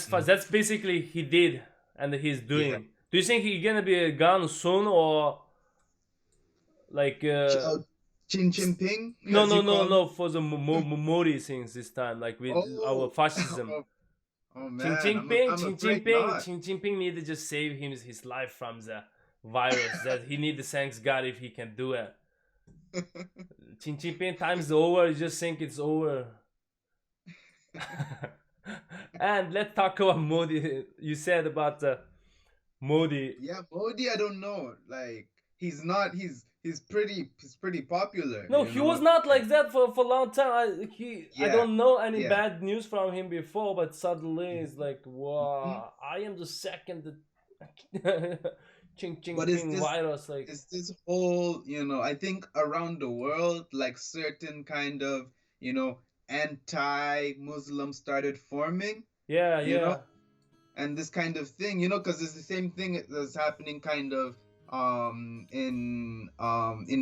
Mhm. that's basically he did and he's Yeah. doing. Do you think he's gonna be gone soon or like Oh, Chin Jinping, no as you call him. for the Modi things this time like with our Oh, fascism. oh, oh man, I'm afraid not. Xi Jinping need to just save his life from the virus. That he need to thanks God if he can do it. Xi Jinping time's over. You just think it's over. And let's talk about Modi. You said about Modi. Yeah, Modi, I don't know. Like he's pretty popular, No, you he was know? not Like like that for a long time. I yeah, don't know any yeah. bad news from him before, but suddenly it's Mhm, like, mhm. wow, I am the second Ching Ching But is Ping virus. Like, this whole, I think around the world, like certain kind of, you know, anti-Muslim started forming, yeah, you know? yeah. And this kind of thing, because it's the same thing that's happening kind of in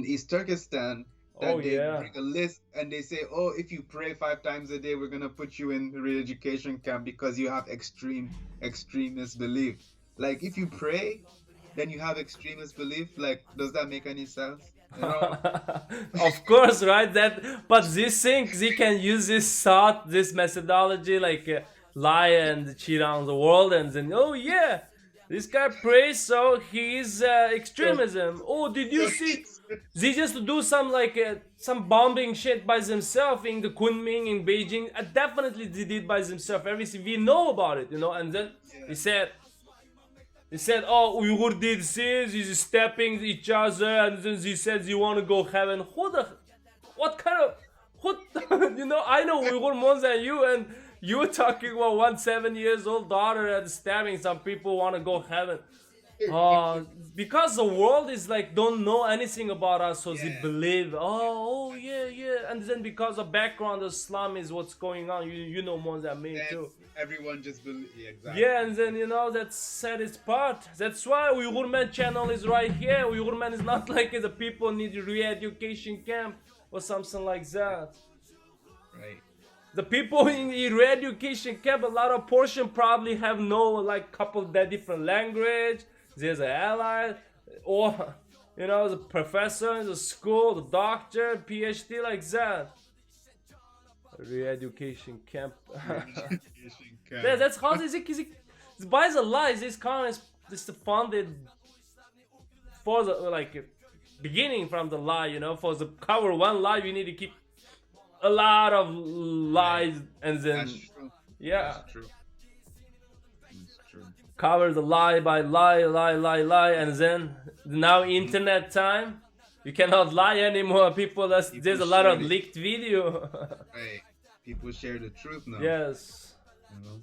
East Turkestan, Oh that they yeah. bring a list and they say, oh, if you pray 5 times a day, we're gonna put you in re-education camp because you have extremist belief. Like if you pray, then you have extremist belief. Like, does that make any sense? Of course, right? That, but these things they can use this thought, this methodology, like lie and cheat on the world, and then oh yeah, this guy prays, so he's So, extremism. Oh, did you so see? They just do some like some bombing shit by themselves in the Kunming in Beijing. Definitely they did by themselves. Everything we know about it, you know. And then yeah. he said oh, Uyghur did this, he's stepping each other, and then he says, you want to go heaven. What kind of, what, you know, I know Uyghur more than you, and you talking about 1 7 years old daughter and stabbing some people want to go heaven. Because the world is like don't know anything about us, so they Yeah. believe, oh yeah, and then because the background of Islam is what's going on, you know more than me Then too. everyone just believe. Yeah, exactly. Yeah, and then that's saddest part. That's why Uyghurman channel is right here. Uyghurman is not like the people need re-education camp or something like that. Right. The people in the re-education camp, a lot of portion probably have no like couple that different language. There's an ally, or the professor in the school, the doctor, PhD like that. Re-education camp. Education camp. That's how this is. By the lies, this kind is funded for the beginning from the lie. For the cover one lie, you need to keep a lot of lies, and then That's true. yeah, That's true. That's true. cover the lie by lie, and then now internet time, you cannot lie anymore. People, there's a lot of share it. leaked video. Right. People share the truth now. Yes. You know?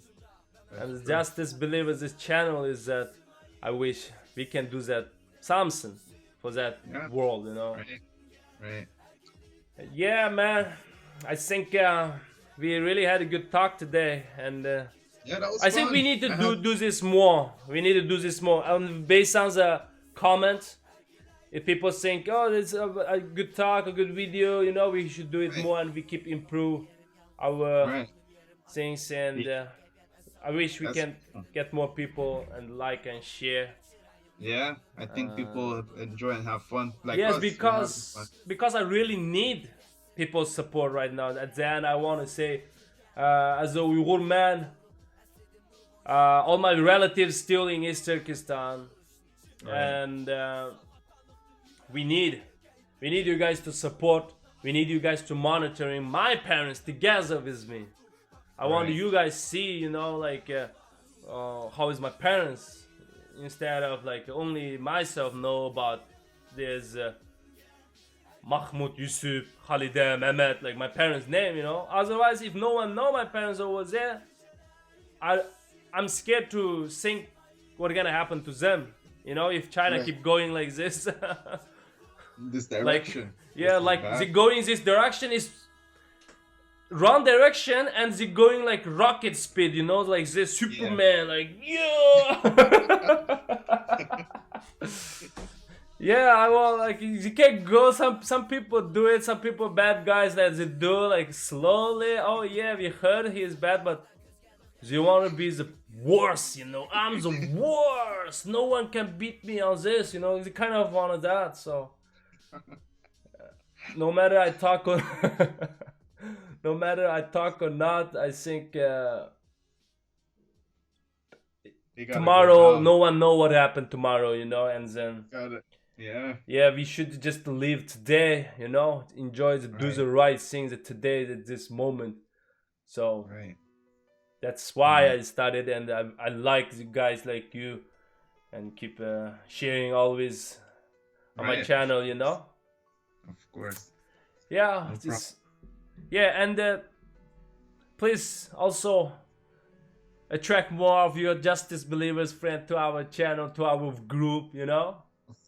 That's And true. Justice Believers, this channel is that I wish we can do that something for that Yeah. world, Right. Right. Yeah, man. I think we really had a good talk today, and Yeah, that was I think fun. we need to I do had- do this more. We need to do this more. Based on the comments, if people think, oh, it's a good talk, a good video, we should do it Right. more, and we keep improve our Right. things. And I wish we That's can fun. get more people and like and share. Yeah, I think people enjoy and have fun. Like Yes, us, we're having fun. because I really need people's support right now. At the end, I want to say, as a Uyghur man, all my relatives still in East Turkestan, Right. and we need you guys to support. We need you guys to monitoring my parents together with me. I want Right. you guys see, how is my parents, instead of like only myself know about this Mahmoud, Yusuf, Khalida, Mehmet, like my parents' name, Otherwise, if no one know my parents over there, I'm scared to think what's gonna happen to them. If China Right. keep going like this, This like direction. yeah, This is like bad. they going this direction is wrong direction, and they going like rocket speed, like this Superman, like yeah. Yeah, well, like you can't go. Some people do it. Some people bad guys that they do like slowly. Oh yeah, we heard he is bad, but they want to be the worst. I'm the worst. No one can beat me on this. They kind of wanted that. So no matter I talk or no matter I talk or not, I think They gotta tomorrow go down. no one know what happened tomorrow. And then. Yeah. We should just live today, enjoy do Right. the right things at today, at this moment. So Right. that's why I started, and I like the guys like you, and keep sharing always on my Right. channel, Of course. Yeah, No just and please also attract more of your Justice Believers friend to our channel, to our group,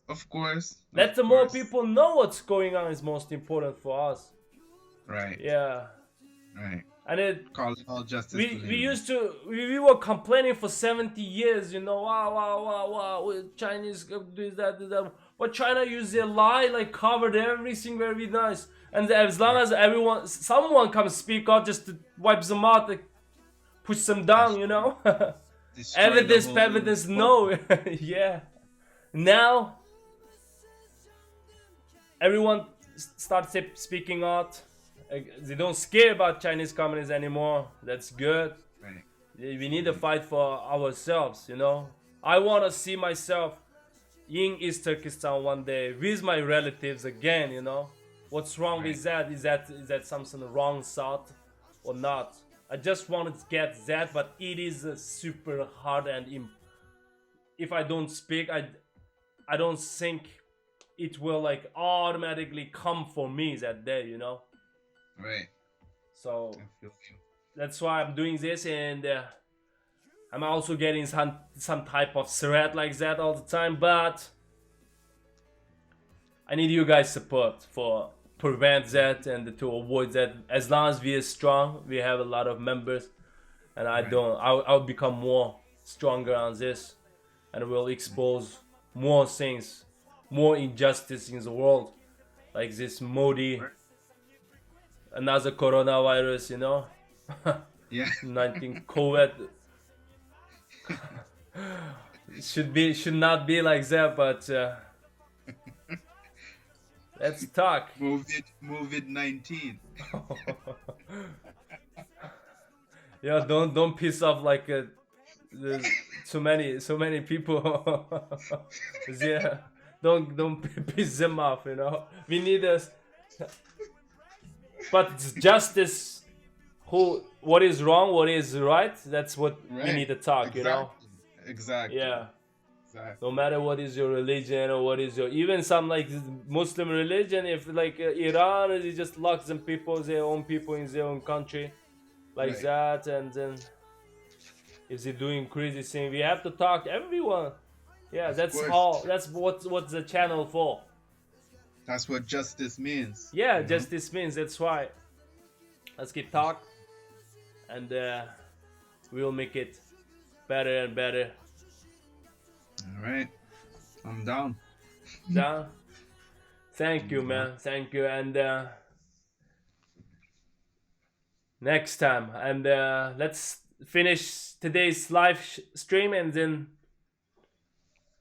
Of course. Let Of the more course. people know what's going on is most important for us. Right. Yeah. Right. And Calling all justice. we believers. used to we were complaining for 70 years, wow, Chinese do that. But China use their lie, like covered everything very nice. And as long as someone comes speak out just to wipe them out, like push them down, Destroy the whole evidence, no. Yeah. Now everyone starts speaking out. They don't scare about Chinese communists anymore. That's good. Right. We need to fight for ourselves, I want to see myself in East Turkestan one day with my relatives again, What's wrong with that? Is that something wrong thought or not? I just want to get that, but it is super hard, and if I don't speak, I don't think it will like automatically come for me that day, Right. So I feel you. that's why I'm doing this, and I'm also getting some type of threat like that all the time, but I need you guys' support for prevent that and to avoid that. As long as we are strong, we have a lot of members, and I'll become more stronger on this, and we'll expose more things, more injustice in the world, like this Modi, another coronavirus, you know. Yeah. 19 COVID. should not be like that, but let's talk. COVID-19. Yeah, don't piss off like so many people. Yeah, don't piss them off, you know. We need us, but it's justice. What is wrong, what is right, that's what we need to talk, you know. Exactly. Yeah. Exactly. No matter what is your religion or what is your, even some like Muslim religion, if like Iran, it just locks them people, their own people in their own country, like Right. that, and then if they're doing crazy thing, we have to talk to everyone. Yeah, Of that's course. how, that's what's the channel for. That's what justice means. Yeah, you know? justice means, that's why. Let's keep talk, and we'll make it better and better. All right. I'm down. Down. Thank you, man. Thank you. And next time. And let's finish today's live stream, and then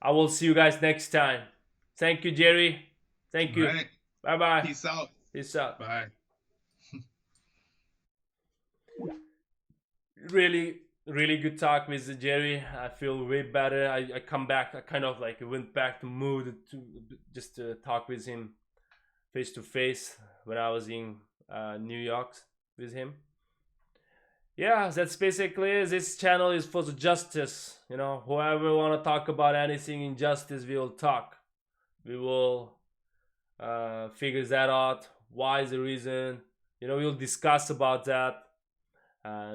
I will see you guys next time. Thank you, Jerry. Thank you. All right. Bye bye. Peace out. Peace out. Bye. Really good talk with Jerry. I feel way better. I come back. I kind of like went back to mood to just to talk with him face to face when I was in New York with him. Yeah, that's basically it. This channel is for the justice. You know, whoever want to talk about anything injustice, we will talk. We will figure that out. Why is the reason? You know, we'll discuss about that.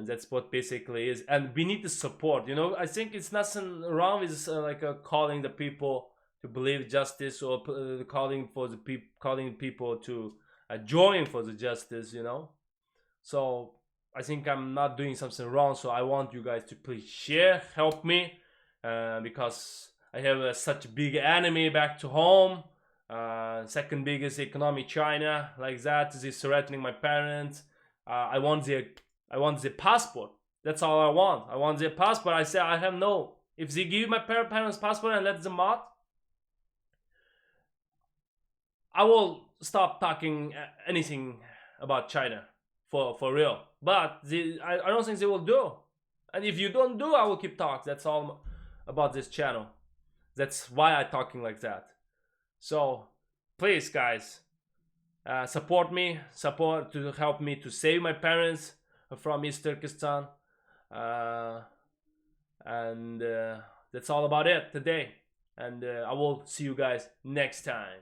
That's what basically is, and we need the support. You know, I think it's nothing wrong with calling the people to believe justice, or calling people to join for the justice. You know, so I think I'm not doing something wrong. So I want you guys to please share, help me, because I have such a big enemy back to home. Second biggest economy, China, like that. Is threatening my parents. I want the passport. That's all I want. I want their passport. I say I have no. If they give my parents' passport and let them out, I will stop talking anything about China for real. But I don't think they will do. And if you don't do, I will keep talking. That's all about this channel. That's why I'm talking like that. So please, guys, support me. Support to help me to save my parents from East Turkestan, and that's all about it today, and I will see you guys next time.